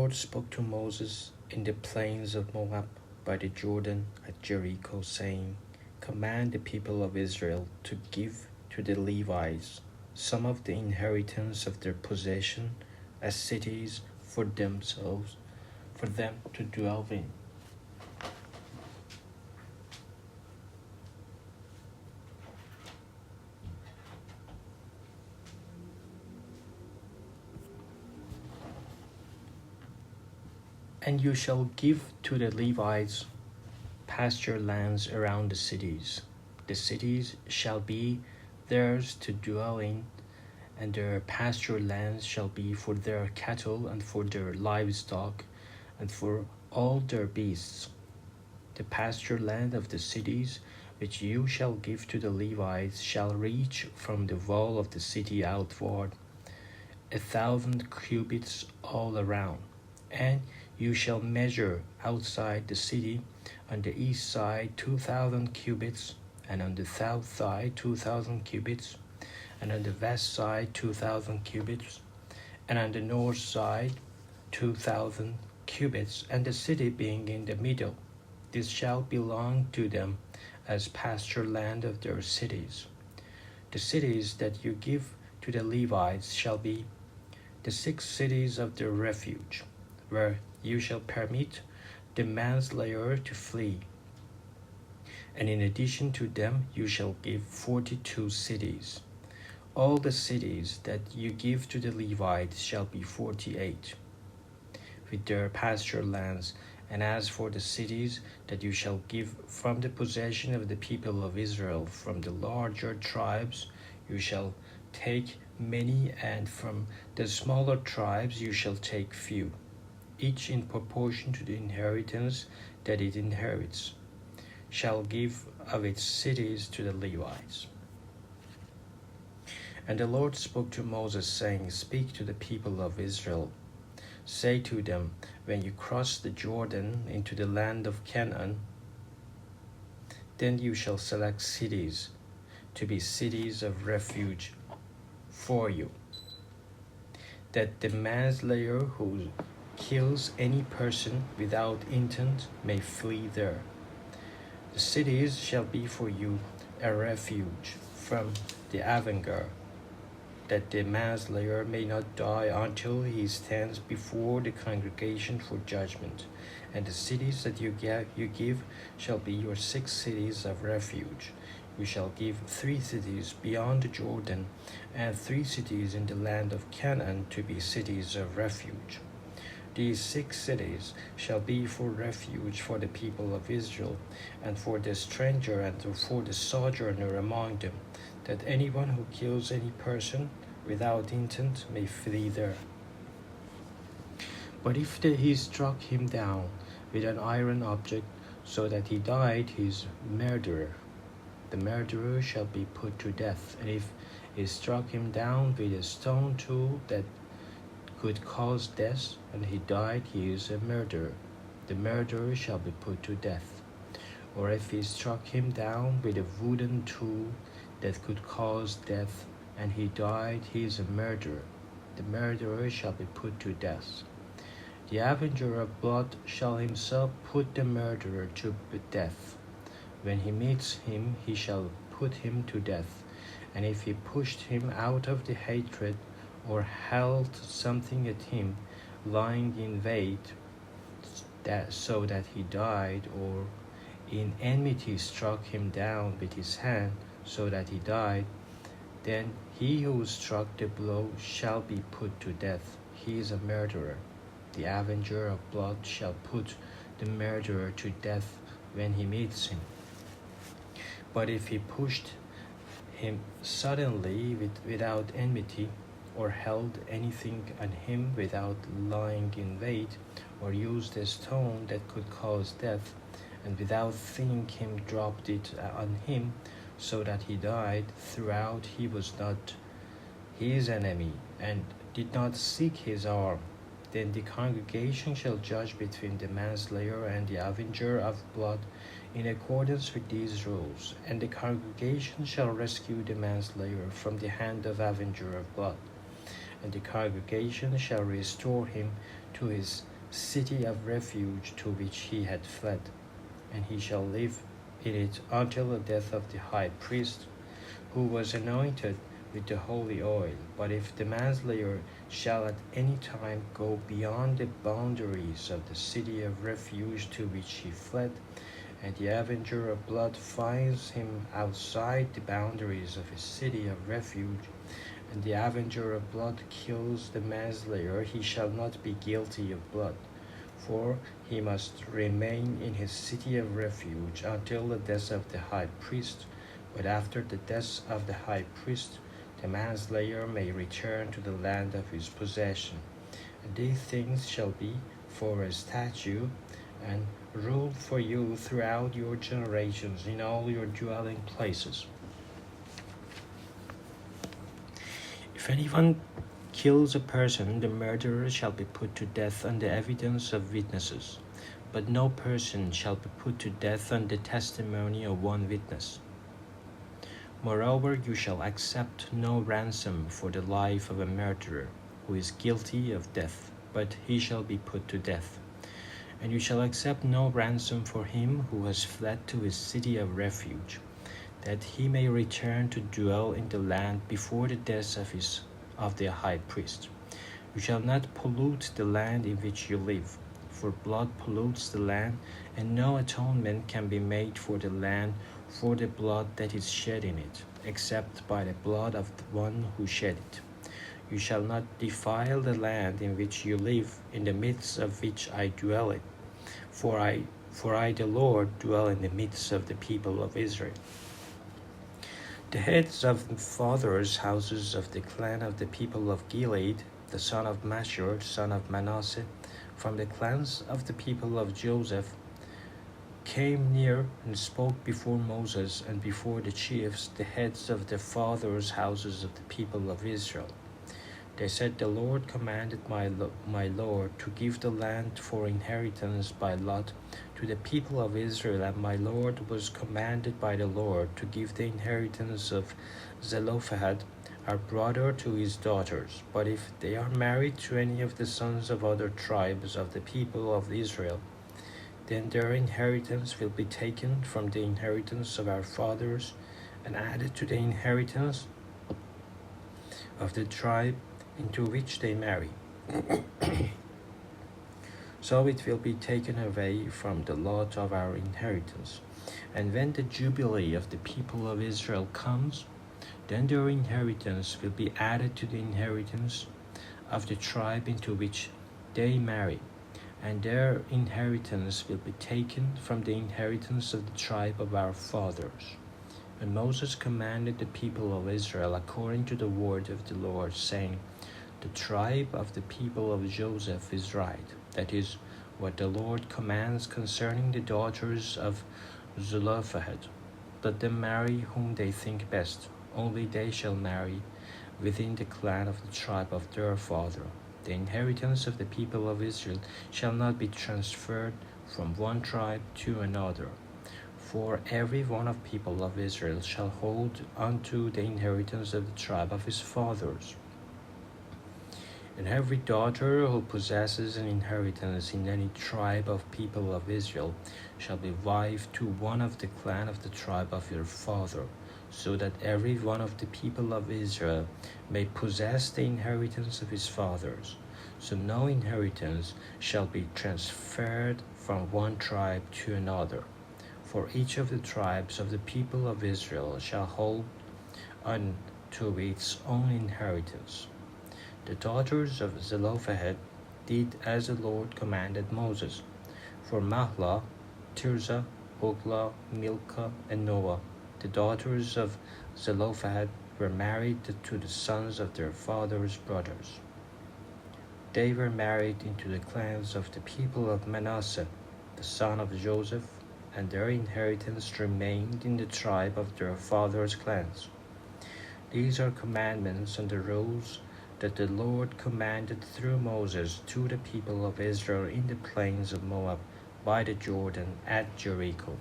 Lord spoke to Moses in the plains of Moab by the Jordan at Jericho, saying, Command the people of Israel to give to the Levites some of the inheritance of their possession as cities for themselves, for them to dwell in. And you shall give to the Levites pasture lands around the cities. The cities shall be theirs to dwell in, and their pasture lands shall be for their cattle and for their livestock and for all their beasts. The pasture land of the cities which you shall give to the Levites shall reach from the wall of the city outward 1,000 cubits all around, and you shall measure outside the city on the east side 2,000 cubits, and on the south side 2,000 cubits, and on the west side 2,000 cubits, and on the north side 2,000 cubits, and the city being in the middle. This shall belong to them as pasture land of their cities. The cities that you give to the Levites shall be the 6 cities of their refuge, where you shall permit the manslayer to flee. And in addition to them you shall give 42 cities. All the cities that you give to the Levites shall be 48, with their pasture lands. And as for the cities that you shall give from the possession of the people of Israel, from the larger tribes you shall take many, and from the smaller tribes you shall take few, each in proportion to the inheritance that it inherits, shall give of its cities to the Levites. And the Lord spoke to Moses, saying, Speak to the people of Israel. Say to them, when you cross the Jordan into the land of Canaan, then you shall select cities to be cities of refuge for you, that the manslayer who kills any person without intent may flee there. The cities shall be for you a refuge from the avenger, that the manslayer may not die until he stands before the congregation for judgment. And the cities that you give shall be your 6 cities of refuge. You shall give 3 cities beyond the Jordan, and 3 cities in the land of Canaan to be cities of refuge. These 6 cities shall be for refuge for the people of Israel, and for the stranger and for the sojourner among them, that anyone who kills any person without intent may flee there. But if he struck him down with an iron object so that he died, he is murderer. The murderer shall be put to death. And if he struck him down with a stone tool that could cause death, and he died, he is a murderer. The murderer shall be put to death. Or if he struck him down with a wooden tool that could cause death, and he died, he is a murderer. The murderer shall be put to death. The avenger of blood shall himself put the murderer to death. When he meets him, he shall put him to death. And if he pushed him out of the hatred, or held something at him, lying in wait, so that he died, or in enmity struck him down with his hand, so that he died, then he who struck the blow shall be put to death. He is a murderer. The avenger of blood shall put the murderer to death when he meets him. But if he pushed him suddenly without enmity, or held anything on him without lying in wait, or used a stone that could cause death, and without seeing him dropped it on him, so that he died, throughout he was not his enemy, and did not seek his harm, then the congregation shall judge between the manslayer and the avenger of blood in accordance with these rules, and the congregation shall rescue the manslayer from the hand of avenger of blood, and the congregation shall restore him to his city of refuge to which he had fled, and he shall live in it until the death of the high priest, who was anointed with the holy oil. But if the manslayer shall at any time go beyond the boundaries of the city of refuge to which he fled, and the avenger of blood finds him outside the boundaries of his city of refuge, and the avenger of blood kills the manslayer, he shall not be guilty of blood, for he must remain in his city of refuge until the death of the high priest. But after the death of the high priest, the manslayer may return to the land of his possession. And these things shall be for a statute and rule for you throughout your generations in all your dwelling places. If anyone kills a person, the murderer shall be put to death on the evidence of witnesses, but no person shall be put to death on the testimony of one witness. Moreover, you shall accept no ransom for the life of a murderer who is guilty of death, but he shall be put to death. And you shall accept no ransom for him who has fled to his city of refuge, that he may return to dwell in the land before the death of the high priest. You shall not pollute the land in which you live, for blood pollutes the land, and no atonement can be made for the land for the blood that is shed in it, except by the blood of the one who shed it. You shall not defile the land in which you live, in the midst of which I dwell in, for I the Lord dwell in the midst of the people of Israel. The heads of the fathers' houses of the clan of the people of Gilead, the son of Mashur, son of Manasseh, from the clans of the people of Joseph, came near and spoke before Moses and before the chiefs, the heads of the fathers' houses of the people of Israel. They said, The Lord commanded my Lord to give the land for inheritance by lot to the people of Israel, and my Lord was commanded by the Lord to give the inheritance of Zelophehad, our brother, to his daughters. But if they are married to any of the sons of other tribes of the people of Israel, then their inheritance will be taken from the inheritance of our fathers and added to the inheritance of the tribe into which they marry. So it will be taken away from the lot of our inheritance. And when the jubilee of the people of Israel comes, then their inheritance will be added to the inheritance of the tribe into which they marry, and their inheritance will be taken from the inheritance of the tribe of our fathers. And Moses commanded the people of Israel according to the word of the Lord, saying, The tribe of the people of Joseph is right. That is what the Lord commands concerning the daughters of Zelophehad. Let them marry whom they think best. Only they shall marry within the clan of the tribe of their father. The inheritance of the people of Israel shall not be transferred from one tribe to another. For every one of the people of Israel shall hold unto the inheritance of the tribe of his fathers. And every daughter who possesses an inheritance in any tribe of people of Israel shall be wife to one of the clan of the tribe of your father, so that every one of the people of Israel may possess the inheritance of his fathers. So no inheritance shall be transferred from one tribe to another. For each of the tribes of the people of Israel shall hold on to its own inheritance. The daughters of Zelophehad did as the Lord commanded Moses. For Mahlah, Tirzah, Hoglah, Milcah, and Noah, the daughters of Zelophehad, were married to the sons of their father's brothers. They were married into the clans of the people of Manasseh, the son of Joseph, and their inheritance remained in the tribe of their father's clans. These are commandments and the rules that the Lord commanded through Moses to the people of Israel in the plains of Moab by the Jordan at Jericho.